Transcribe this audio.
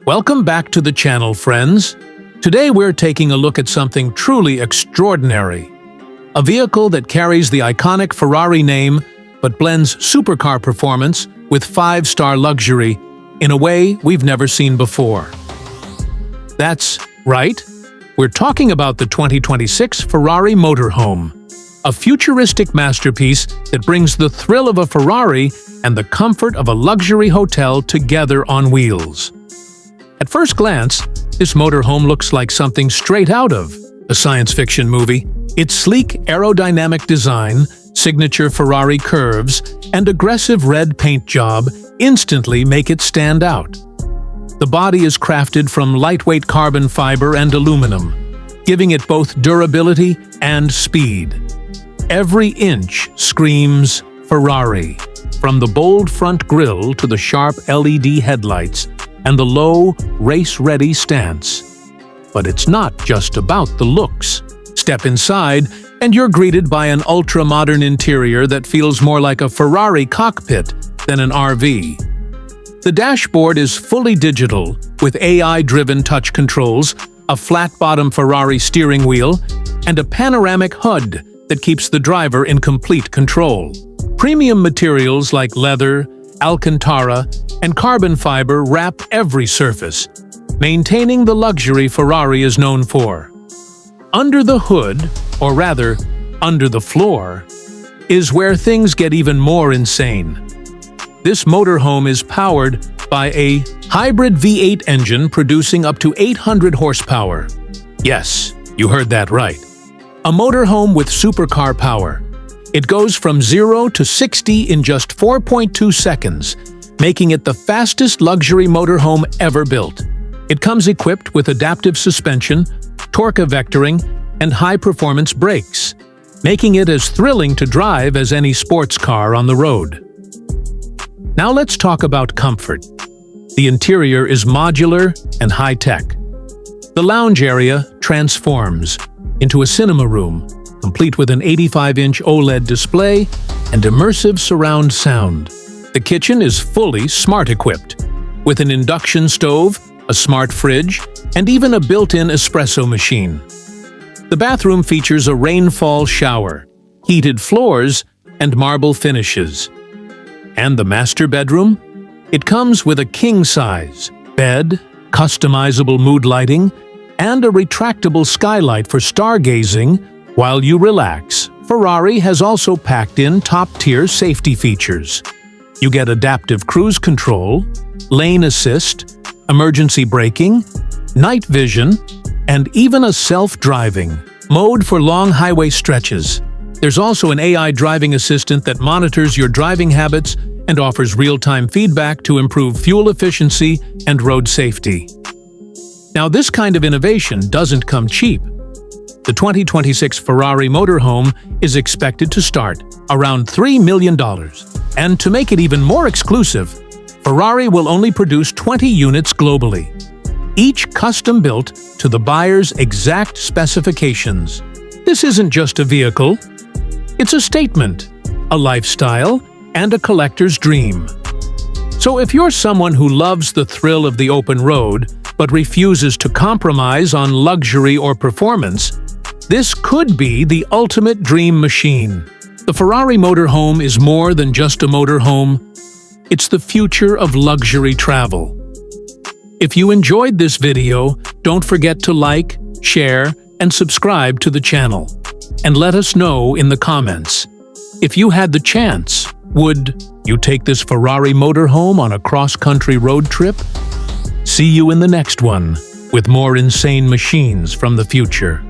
Welcome back to the channel, friends. Today we're taking a look at something truly extraordinary. A vehicle that carries the iconic Ferrari name but blends supercar performance with five-star luxury in a way we've never seen before. That's right, we're talking about the 2026 Ferrari Motorhome, a futuristic masterpiece that brings the thrill of a Ferrari and the comfort of a luxury hotel together on wheels. At first glance, this motorhome looks like something straight out of a science fiction movie. Its sleek aerodynamic design, signature Ferrari curves, and aggressive red paint job instantly make it stand out. The body is crafted from lightweight carbon fiber and aluminum, giving it both durability and speed. Every inch screams Ferrari, from the bold front grille to the sharp LED headlights and the low, race-ready stance. But it's not just about the looks. Step inside, and you're greeted by an ultra-modern interior that feels more like a Ferrari cockpit than an RV. The dashboard is fully digital, with AI-driven touch controls, a flat-bottom Ferrari steering wheel, and a panoramic HUD that keeps the driver in complete control. Premium materials like leather, Alcantara, and carbon fiber wrap every surface, maintaining the luxury Ferrari is known for. Under the hood, or rather, under the floor, is where things get even more insane. This motorhome is powered by a hybrid V8 engine producing up to 800 horsepower. Yes, you heard that right. A motorhome with supercar power. It goes from 0 to 60 in just 4.2 seconds, making it the fastest luxury motorhome ever built. It comes equipped with adaptive suspension, torque vectoring, and high-performance brakes, making it as thrilling to drive as any sports car on the road. Now let's talk about comfort. The interior is modular and high-tech. The lounge area transforms into a cinema room, complete with an 85-inch OLED display and immersive surround sound. The kitchen is fully smart-equipped, with an induction stove, a smart fridge, and even a built-in espresso machine. The bathroom features a rainfall shower, heated floors, and marble finishes. And the master bedroom? It comes with a king-size bed, customizable mood lighting, and a retractable skylight for stargazing while you relax. Ferrari has also packed in top-tier safety features. You get adaptive cruise control, lane assist, emergency braking, night vision, and even a self-driving mode for long highway stretches. There's also an AI driving assistant that monitors your driving habits and offers real-time feedback to improve fuel efficiency and road safety. Now, this kind of innovation doesn't come cheap. The 2026 Ferrari Motorhome is expected to start around $3 million. And to make it even more exclusive, Ferrari will only produce 20 units globally, each custom-built to the buyer's exact specifications. This isn't just a vehicle, it's a statement, a lifestyle, and a collector's dream. So if you're someone who loves the thrill of the open road but refuses to compromise on luxury or performance, this could be the ultimate dream machine. The Ferrari Motorhome is more than just a motorhome. It's the future of luxury travel. If you enjoyed this video, don't forget to like, share, and subscribe to the channel. And let us know in the comments. If you had the chance, would you take this Ferrari Motorhome on a cross-country road trip? See you in the next one, with more insane machines from the future.